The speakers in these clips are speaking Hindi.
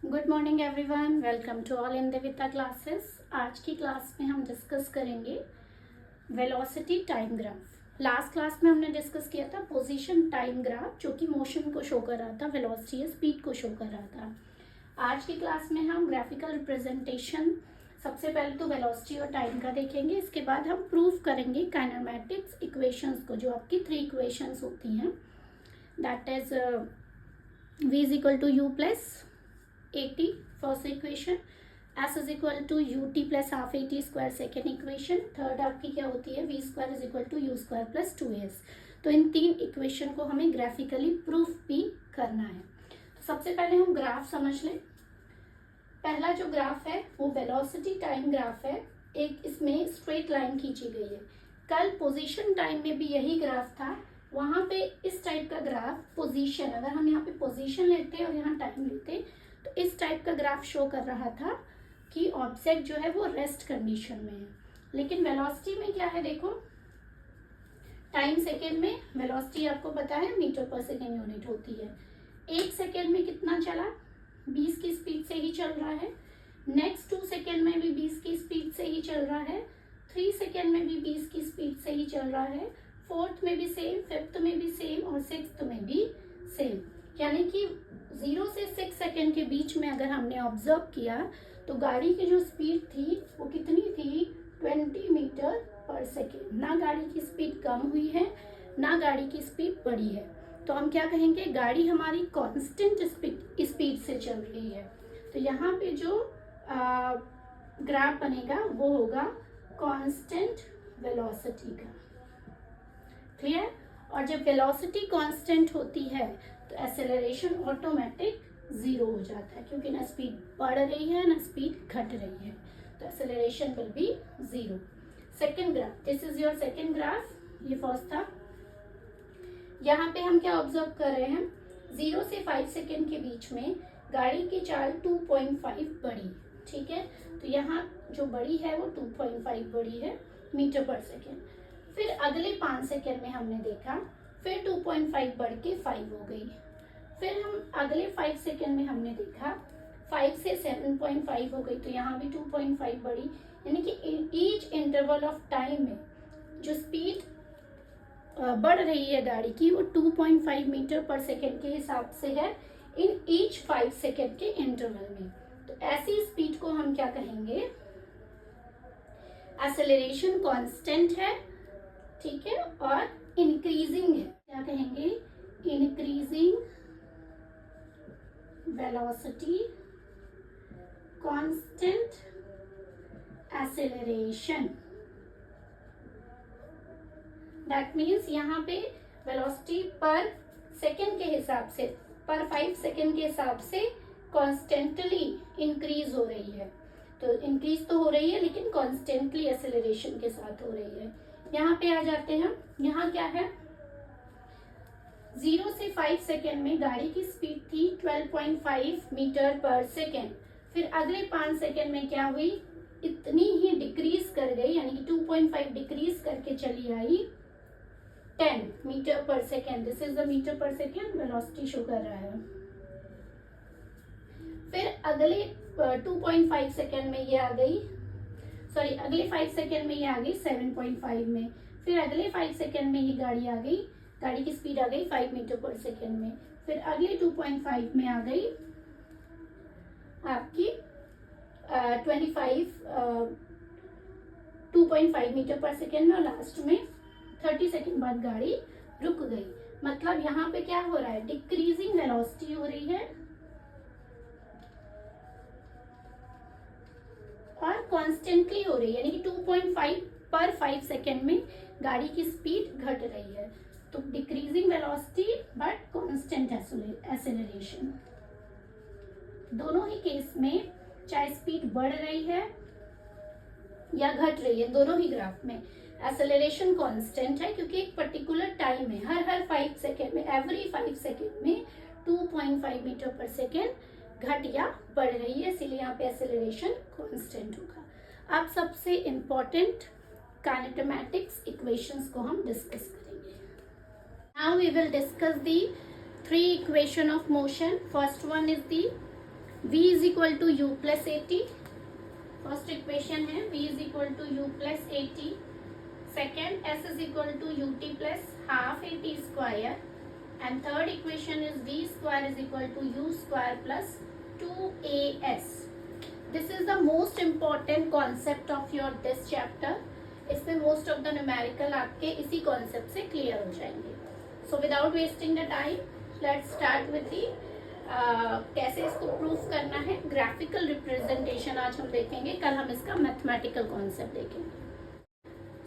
Good morning everyone, welcome to all in Devita classes. आज की क्लास में हम डिस्कस करेंगे velocity time graph. Last class में हमने डिस्कस किया था पोजीशन टाइम ग्राफ, जो कि मोशन को शो कर रहा था, वेलोसिटी या स्पीड को शो कर रहा था। आज की क्लास में हम ग्राफिकल रिप्रेजेंटेशन, सबसे पहले तो वेलोसिटी और टाइम का देखेंगे, इसके बाद हम प्रूव करेंगे काइनेमैटिक्स इक्वेशंस को, जो आपकी 3 इक्वेशंस होती हैं, that is v is equal to U plus at first equation, s is equal to ut plus half at square second equation, third आपकी क्या होती है v square is equal to u square plus 2as। तो इन 3 इक्वेशन को हमें ग्राफिकली प्रूफ भी करना है। तो सबसे पहले हम ग्राफ समझ लें। पहला जो ग्राफ है वो वेलोसिटी टाइम ग्राफ है। एक इसमें स्ट्रेट लाइन खींची गई है। कल पोजीशन टाइम में भी यही ग्राफ था, वहां पे इस टाइप का ग्राफ पोजीशन, अगर हम यहाँ पे पोजीशन लेते और यहाँ टाइम लेते तो इस टाइप का ग्राफ शो कर रहा था कि ऑब्जेक्ट जो है वो रेस्ट कंडीशन में है। लेकिन वेलोसिटी में क्या है, देखो टाइम सेकेंड में, वेलोसिटी आपको पता है मीटर पर सेकेंड यूनिट होती है। 1 सेकेंड में कितना चला, 20 की स्पीड से ही चल रहा है। नेक्स्ट 2 सेकेंड में भी 20 की स्पीड से ही चल रहा है। 3 सेकेंड में भी 20 की स्पीड से ही चल रहा है। फोर्थ में भी सेम, फिफ्थ में भी सेम और सिक्स्थ में भी सेम। यानी कि 0 से 6 सेकेंड के बीच में अगर हमने ऑब्जर्व किया तो गाड़ी की जो स्पीड थी वो कितनी थी, 20 मीटर पर सेकेंड। ना गाड़ी की स्पीड कम हुई है, ना गाड़ी की स्पीड बढ़ी है। तो हम क्या कहेंगे, गाड़ी हमारी कांस्टेंट स्पीड से चल रही है। तो यहाँ पे जो ग्राफ बनेगा वो होगा कांस्टेंट वेलोसिटी का। क्लियर। और जब वेलोसिटी कांस्टेंट होती है तो एक्सेलरेशन ऑटोमेटिक 0 हो जाता है, क्योंकि ना स्पीड बढ़ रही है ना स्पीड घट रही है, तो acceleration will be 0। Second graph, this is your second graph. ये फर्स्ट था। यहाँ पे हम क्या ऑब्जर्व कर रहे हैं, 0 से 5 सेकेंड के बीच में गाड़ी की चाल 2.5 बढ़ी। ठीक है, तो यहाँ जो बड़ी है वो 2.5 बढ़ी है मीटर पर सेकेंड। फिर अगले 5 सेकेंड में हमने देखा फिर 2.5 बढ़ के 5 हो गई। फिर हम अगले 5 सेकेंड में हमने देखा 5 से 7.5 हो गई, तो यहाँ भी 2.5 बढ़ी। यानी कि ईच इंटरवल ऑफ टाइम में जो स्पीड बढ़ रही है गाड़ी की वो 2.5 मीटर पर सेकेंड के हिसाब से है इन ईच 5 सेकेंड के इंटरवल में। तो ऐसी स्पीड को हम क्या कहेंगे, एक्सेलरेशन कांस्टेंट है। ठीक है, और इंक्रीजिंग है, क्या कहेंगे, increasing velocity constant acceleration. That means यहाँ पे वेलोसिटी पर सेकेंड के हिसाब से, पर 5 सेकेंड के हिसाब से कॉन्स्टेंटली इंक्रीज हो रही है। तो इंक्रीज तो हो रही है लेकिन कॉन्स्टेंटली एक्सेलरेशन के साथ हो रही है। यहाँ पे आ जाते हैं, यहाँ क्या है, 0 से 5 सेकेंड में गाड़ी की स्पीड थी 12.5 मीटर पर सेकेंड। फिर अगले 5 सेकेंड में क्या हुई, इतनी ही डिक्रीज कर गई, यानी कि 2.5 डिक्रीज करके चली आई 10 meter per second. This is the meter per second, velocity show कर रहा है। फिर अगले 2.5 सेकेंड में ये आ गई, सॉरी अगले 5 सेकेंड में ये आ गई 7.5 में। फिर अगले 5 सेकेंड में ये गाड़ी आ गई, गाड़ी की स्पीड आ गई 5 मीटर पर सेकेंड में। फिर अगले 2.5 में आ गई आपकी 2.5 मीटर पर सेकेंड में, और लास्ट में 30 सेकेंड बाद गाड़ी रुक गई। मतलब यहाँ पे क्या हो रहा है, डिक्रीजिंग वेलोसिटी हो रही है और कॉन्स्टेंटली हो रही है, यानी कि 2.5 पर 5 सेकेंड में गाड़ी की स्पीड घट रही है। तो decreasing velocity but constant acceleration. दोनों ही केस में चाहे स्पीड बढ़ रही है या घट रही है, दोनों ही ग्राफ में एक्सेलरेशन कांस्टेंट है, क्योंकि एक पर्टिकुलर टाइम में हर 5 सेकेंड में, एवरी 5 सेकेंड में 2.5 मीटर पर सेकेंड घट या बढ़ रही है, इसीलिए यहाँ पे एक्सेलरेशन कांस्टेंट होगा। अब सबसे इंपॉर्टेंट काइनेमेटिक्स इक्वेशंस को हम डिस्कस करेंगे। Now we will discuss the 3 equation of motion. First one is the v is equal to U plus A T, first equation है v is equal to U plus A T, second s is equal to U T plus half A T square, and third equation is v square is equal to U square plus 2as. This is the most important concept of your this chapter. इसमें मोस्ट ऑफ द न्यूमेरिकल आपके इसी कॉन्सेप्ट से क्लियर हो जाएंगे. So without wasting the time let's start with the कैसे इसको प्रूफ करना है. ग्राफिकल रिप्रेजेंटेशन आज हम देखेंगे, कल हम इसका मैथमेटिकल कॉन्सेप्ट देखेंगे.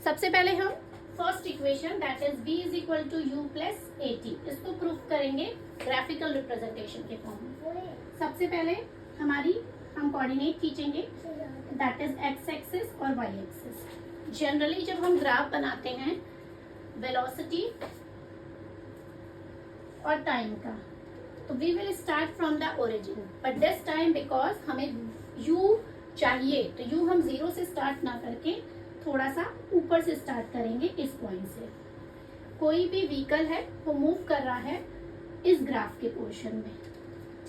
सबसे पहले हम first equation that is b is equal to U plus A T, इसको प्रूफ करेंगे ग्राफिकल रिप्रेजेंटेशन के फॉर्म में. सबसे पहले हम कोऑर्डिनेट खींचेंगे दैट इज एक्स एक्सिस और वाई एक्सिस. जनरली जब हम ग्राफ बनाते हैं वेलोसिटी और टाइम का, तो we will start from the origin, but this time because हमें u चाहिए तो u हम 0 से स्टार्ट ना करके थोड़ा सा ऊपर से स्टार्ट करेंगे. इस पॉइंट से कोई भी व्हीकल है वो मूव कर रहा है इस ग्राफ के पोर्शन में.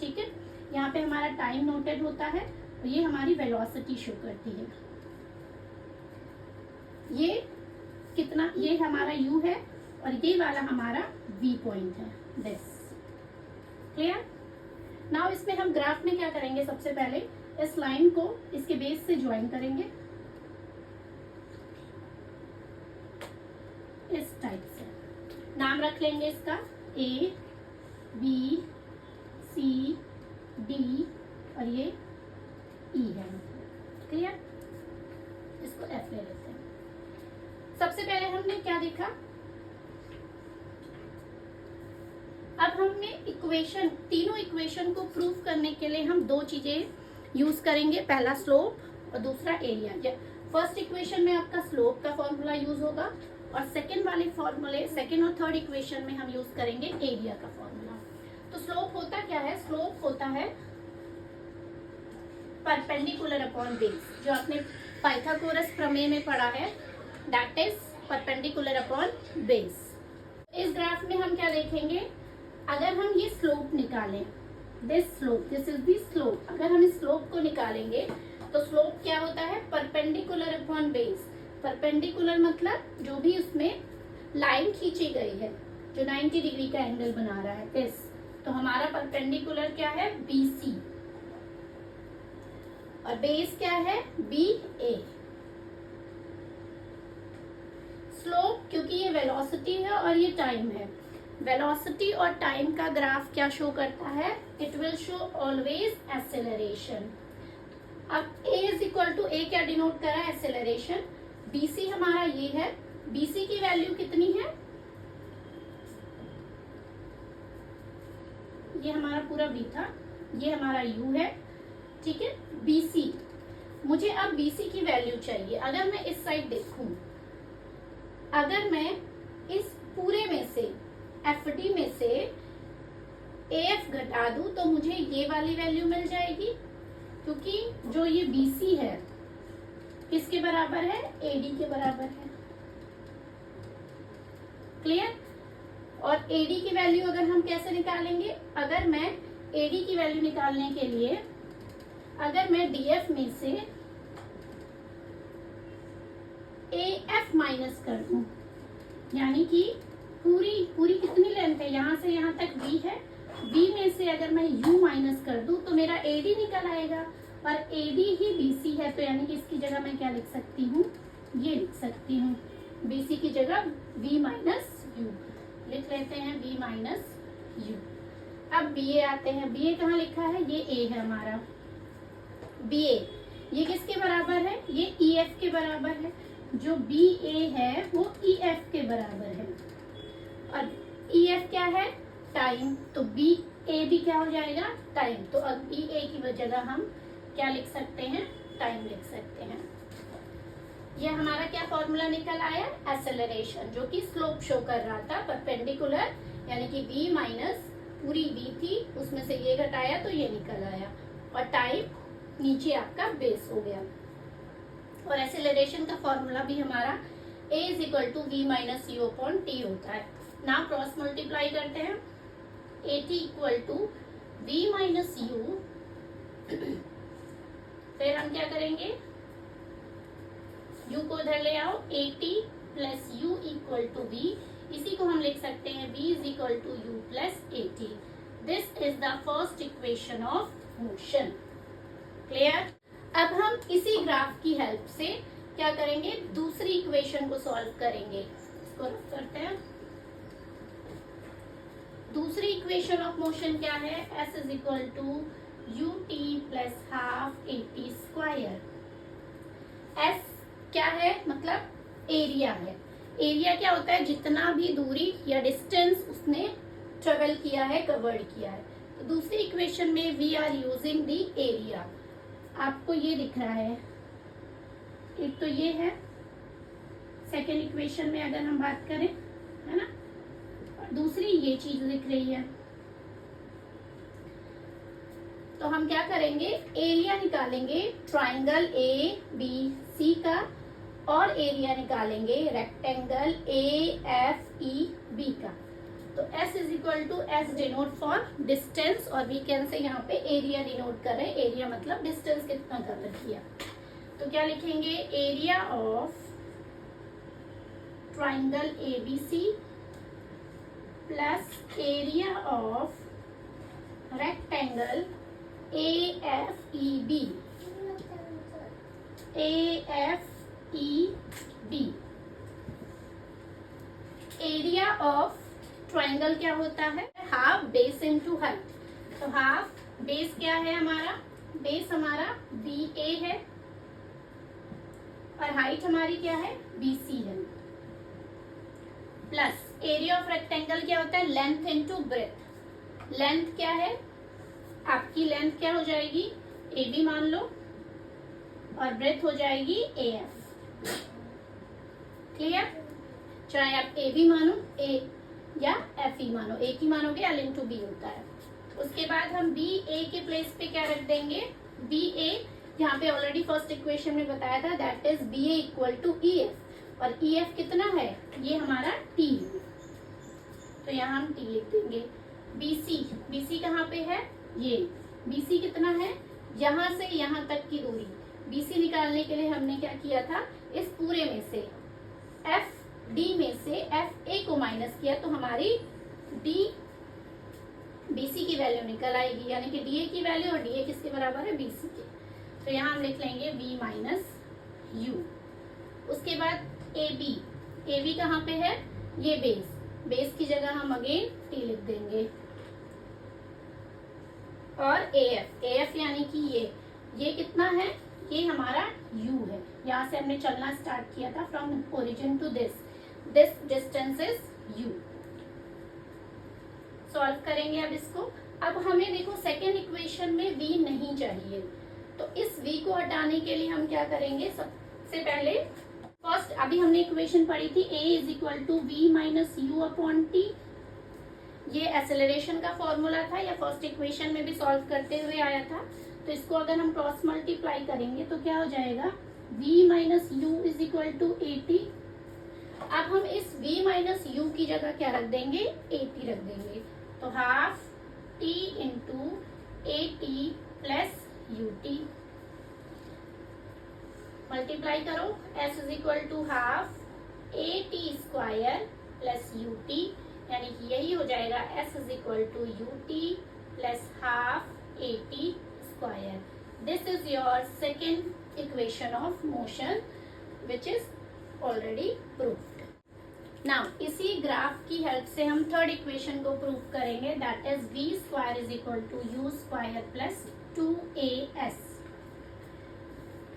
ठीक है, यहाँ पे हमारा टाइम नोटेड होता है और ये हमारी वेलोसिटी शो करती है. ये कितना, ये हमारा u है और ये वाला हमारा v पॉइंट है. This clear. नाउ इसमें हम ग्राफ में क्या करेंगे, सबसे पहले इस लाइन को इसके बेस से ज्वाइन करेंगे इस टाइप से. नाम रख लेंगे इसका a b c d और ये e है. क्लियर. इसको f ले लेते हैं. सबसे पहले हमने क्या देखा, अब हमने इक्वेशन, तीनों इक्वेशन को प्रूफ करने के लिए हम दो चीजें यूज करेंगे. पहला स्लोप और दूसरा एरिया. फर्स्ट इक्वेशन में आपका स्लोप का फॉर्मूला यूज होगा और सेकेंड वाले फॉर्मूले, सेकेंड और थर्ड इक्वेशन में हम यूज करेंगे एरिया का फॉर्मूला. तो स्लोप होता क्या है, स्लोप होता है परपेंडिकुलर अपॉन बेस, जो आपने पाइथागोरस प्रमेय में पढ़ा है, that is perpendicular upon base. इस ग्राफ में हम क्या देखेंगे, अगर हम ये स्लोप निकालें, this slope, this is the slope, अगर हम इस स्लोप को निकालेंगे तो स्लोप क्या होता है, परपेंडिकुलर अपॉन बेस. परपेंडिकुलर मतलब जो भी उसमें लाइन खींची गई है जो 90 डिग्री का एंगल बना रहा है, दिस. तो हमारा परपेंडिकुलर क्या है, BC, और बेस क्या है, BA. स्लोप क्योंकि ये वेलोसिटी है और ये टाइम है, वेलोसिटी और टाइम का ग्राफ क्या शो करता है, it will show always acceleration. अब a is equal to, a क्या डिनोट कर रहा है, एक्सेलरेशन. BC हमारा ये है, BC की वैल्यू कितनी है, ये हमारा पूरा v था, ये हमारा u है. ठीक है, BC, मुझे अब BC की वैल्यू चाहिए. अगर मैं इस साइड देखूं, अगर मैं इस पूरे में से FD में से AF घटा दूं तो मुझे ये वाली वैल्यू मिल जाएगी, क्योंकि जो ये BC है किसके बराबर है, AD के बराबर है. क्लियर. और AD की वैल्यू अगर हम कैसे निकालेंगे, अगर मैं AD की वैल्यू निकालने के लिए अगर मैं DF में से AF माइनस कर दूं, यानी कि पूरी कितनी लेंथ है, यहाँ से यहाँ तक V है, V में से अगर मैं U माइनस कर दूं तो मेरा AD निकल आएगा, और AD ही BC है, तो यानी कि इसकी जगह मैं क्या लिख सकती हूँ, ये लिख सकती हूँ, BC की जगह V माइनस U लिख लेते हैं, V माइनस U. अब BA आते हैं, BA कहाँ लिखा है, ये A है हमारा. BA ये किसके बराबर है, ये EF के बराबर है. जो BA है वो EF के बराबर है, और EF क्या है, टाइम. तो BA भी क्या हो जाएगा, टाइम. तो अब BA की जगह हम क्या लिख सकते हैं, टाइम लिख सकते हैं. ये हमारा क्या फॉर्मूला निकल आया, एक्सेलरेशन, जो कि स्लोप शो कर रहा था, परपेंडिकुलर, यानी कि V माइनस पूरी V थी, उसमें से ये घटाया तो ये निकल आया, और टाइम नीचे आपका बेस हो गया. और एक्सेलरेशन का फॉर्मूला भी हमारा a is equal to V minus U upon T होता है. ना क्रॉस मल्टीप्लाई करते हैं, A T equal to V minus U हम क्या करेंगे, u को इधर ले आओ, AT plus u equal to v, इसी को हम लिख सकते हैं v is equal to u plus AT। This is the first equation of motion. Clear? अब हम इसी ग्राफ की हेल्प से क्या करेंगे, दूसरी इक्वेशन को सॉल्व करेंगे। इसको रफ करते हैं। दूसरी इक्वेशन ऑफ मोशन क्या है, s is equal to ut plus half AT square. s क्या है, मतलब एरिया है। एरिया क्या होता है, जितना भी दूरी या डिस्टेंस उसने ट्रेवल किया है, कवर्ड किया है। तो दूसरी इक्वेशन में we are using the area. आपको ये दिख रहा है, एक तो ये है, सेकेंड इक्वेशन में अगर हम बात करें, है ना, और दूसरी ये चीज दिख रही है। तो हम क्या करेंगे, एरिया निकालेंगे ट्राइंगल ABC का, और एरिया निकालेंगे रेक्टेंगल AFEB का। तो S is equal to S denote for distance, और वी कैन से यहाँ पे एरिया डिनोट कर रहे हैं। एरिया मतलब डिस्टेंस कितना कवर किया। तो क्या लिखेंगे, area of triangle ABC plus area of rectangle AFEB। Area of triangle क्या होता है, हाफ बेस इनटू हाइट। तो हाफ बेस क्या है हमारा, बेस हमारा BA है, और हाइट हमारी क्या है, BC है, प्लस एरिया ऑफ रेक्टेंगल क्या होता है, लेंथ इनटू ब्रेथ। लेंथ क्या है, आपकी लेंथ क्या हो जाएगी, AB मान लो, और ब्रेथ हो जाएगी AF। क्लियर? चाहे आप AB मानो, A या FE मानो, एक ही मानोगे, L इंटू B होता है। उसके बाद हम BA के प्लेस पे क्या रख देंगे, BA यहाँ पे ऑलरेडी फर्स्ट इक्वेशन में बताया था, that is BA equal to EF, और EF कितना है, ये हमारा T है। तो यहाँ हम T लिख देंगे। BC कहाँ पे है, ये BC कितना है, यहाँ से यहाँ तक की दूरी। BC निकालने के लिए हमने क्या किया था, इस पूरे में से FD में से FA को माइनस किया, तो हमारी BC की वैल्यू निकल आएगी, यानी कि DA की वैल्यू, और DA किसके बराबर है, BC के। तो यहाँ हम लिख लेंगे V माइनस U। उसके बाद AB कहाँ पे है, ये बेस की जगह हम अगेन T लिख देंगे, और AF यानी कि ये कितना है, ये हमारा U है। यहाँ से हमने चलना स्टार्ट किया था, from origin to this distance is U। Solve करेंगे अब इसको। अब हमें देखो सेकेंड इक्वेशन में V नहीं चाहिए, तो इस V को हटाने के लिए हम क्या करेंगे, सबसे पहले फर्स्ट, अभी हमने इक्वेशन पढ़ी थी A is equal to V minus U upon T। ये एक्सेलरेशन का फॉर्मूला था, या फर्स्ट इक्वेशन में भी सॉल्व करते हुए आया था। तो इसको अगर हम क्रॉस मल्टीप्लाई करेंगे तो क्या हो जाएगा, V minus U is equal to AT। अब हम इस V माइनस यू की जगह क्या रख देंगे, AT रख देंगे। तो half T into AT plus UT। Multiply करो, S is equal to half AT square plus UT, यानी कि यही हो जाएगा S is equal to UT plus half AT square. This is your second equation of motion which is already proved. Now इसी ग्राफ की हेल्प से हम थर्ड इक्वेशन को प्रूव करेंगे, that is V square is equal to U square plus 2AS।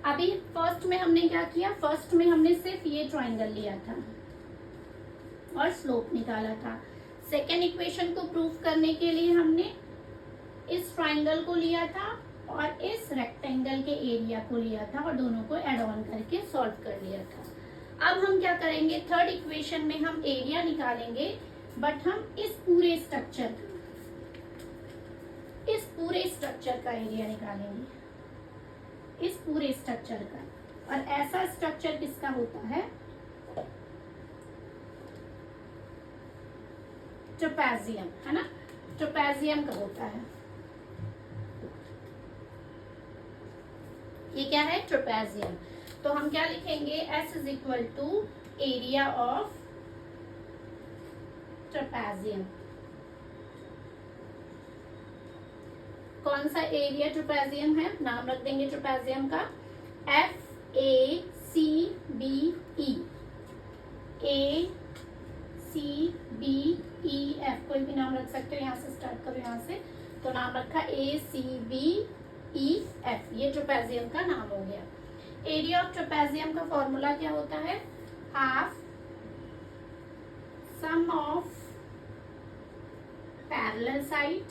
अभी फर्स्ट में हमने क्या किया, फर्स्ट में हमने सिर्फ ये ट्राइंगल लिया था और स्लोप निकाला था। सेकेंड इक्वेशन को प्रूव करने के लिए हमने इस ट्राइंगल को लिया था और इस रेक्टेंगल के एरिया को लिया था, और दोनों को एड ऑन करके सॉल्व कर लिया था। अब हम क्या करेंगे, थर्ड इक्वेशन में हम एरिया निकालेंगे, बट हम इस पूरे स्ट्रक्चर का एरिया निकालेंगे, इस पूरे स्ट्रक्चर का। और ऐसा स्ट्रक्चर किसका होता है, ट्रेपेजियम, है ना, ट्रेपेजियम का होता है। ये क्या है? ट्रेपेजियम। तो हम क्या लिखेंगे? S is equal to area of trapezium. कौन सा एरिया ट्रेपेजियम है? नाम रख देंगे ट्रेपेजियम का FACBE। ACBEF कोई भी नाम रख सकते हो, यहाँ से स्टार्ट करो, यहाँ से। तो नाम रखा ACBEF, ये ट्रेपेजियम का नाम हो गया। एरिया ऑफ ट्रेपेजियम का फॉर्मूला क्या होता है? Half sum of parallel side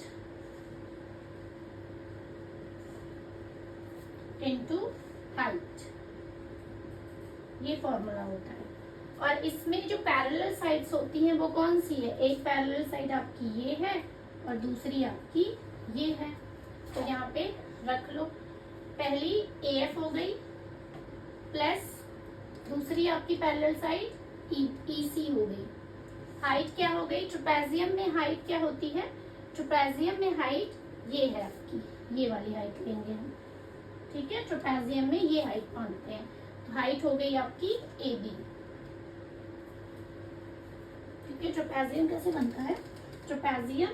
into height, ये फॉर्मूला होता है। और इसमें जो पैरेलल साइड्स होती हैं वो कौन सी है? एक पैरेलल साइड आपकी ये है और दूसरी आपकी ये है। तो यहाँ पे रख लो, पहली AF हो गई प्लस दूसरी आपकी पैरेलल साइड EC हो गई। हाइट क्या हो गई? ट्रेपेजियम में हाइट क्या होती है? ट्रेपेजियम में हाइट ये है आपकी, ये वाली हाइट लेंगे हम, ठीक है। ट्रेपेजियम में ये हाइट मानते हैं। तो हाइट हो गई आपकी AB। ठीक है, ट्रेपेजियम कैसे बनता है? ट्रेपेजियम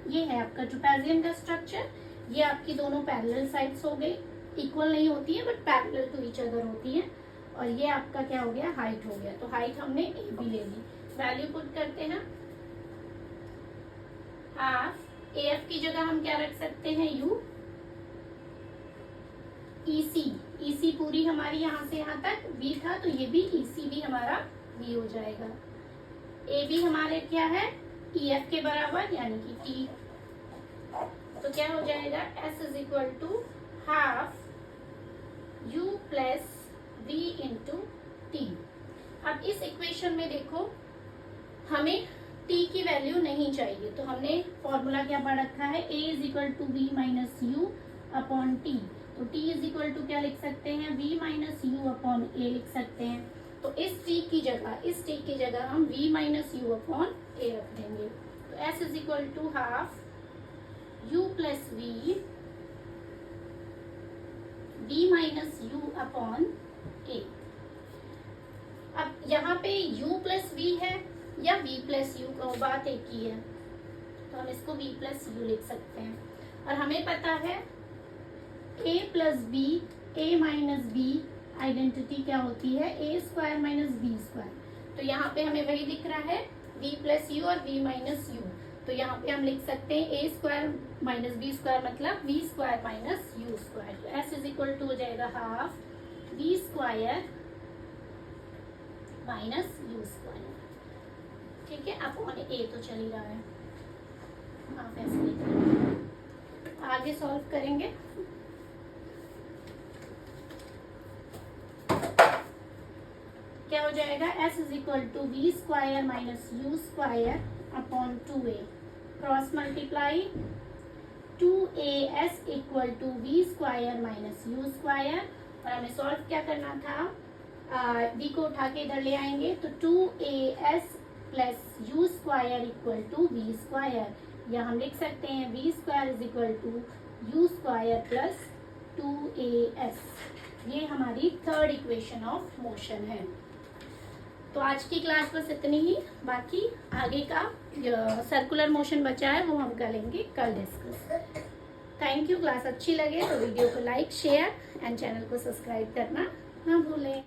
ये है आपका ट्रेपेजियम का स्ट्रक्चर। ये आपकी दोनों पैरेलल साइड्स हो गई, इक्वल नहीं होती है but parallel to each other होती है। और ये आपका क्या हो गया? हाइट हो गया। तो हाइट हमने AB ले ली। वैल्यू पुट करते हैं, हाफ AF की जगह हम क्या रख सकते हैं? U। EC पूरी हमारी यहाँ से यहाँ तक V था, तो ये भी EC भी हमारा V हो जाएगा। AB हमारे क्या है? EF के बराबर यानी कि T। तो क्या हो जाएगा? S is equal to half U plus V into T। अब इस इक्वेशन में देखो, हमें T की वैल्यू नहीं चाहिए, तो हमने फॉर्मूला क्या पढ़ रखा है? A is equal to V minus U upon T। तो T इज इक्वल टू क्या लिख सकते हैं? V minus U upon A लिख सकते हैं। तो इस T की जगह हम V minus U upon A रख देंगे। तो S is equal to half U plus V minus U upon A। अब यहाँ पे U प्लस V है या V प्लस U का बात एक ही है, तो हम इसको V प्लस U लिख सकते हैं। और हमें पता है A plus B, A minus B identity क्या होती है? A square minus B square. तो यहाँ पे हमें वही दिख रहा है, V प्लस U और V माइनस U। तो यहाँ पे हम लिख सकते हैं A square minus B square मतलब V square minus U square. तो S इज इक्वल टू हो जाएगा half V square minus U square. ठीक है, अपॉन A तो चल ही रहा है, आप ऐसे लिख लेंगे। आगे सॉल्व करेंगे। क्या हो जाएगा? S is equal to V square minus U square upon 2A। Cross multiply 2AS equal to V square minus U square. और हमें सॉल्व क्या करना था? V को उठा के इधर ले आएंगे, तो 2AS plus U square equal to V square, या हम लिख सकते हैं V square is equal to U square plus 2AS। ये हमारी थर्ड इक्वेशन ऑफ मोशन है। तो आज की क्लास बस इतनी ही, बाकी आगे का सर्कुलर मोशन बचा है वो हम करेंगे कल डिस्कस। Thank you. क्लास अच्छी लगे तो वीडियो को लाइक, शेयर एंड चैनल को सब्सक्राइब करना ना भूलें।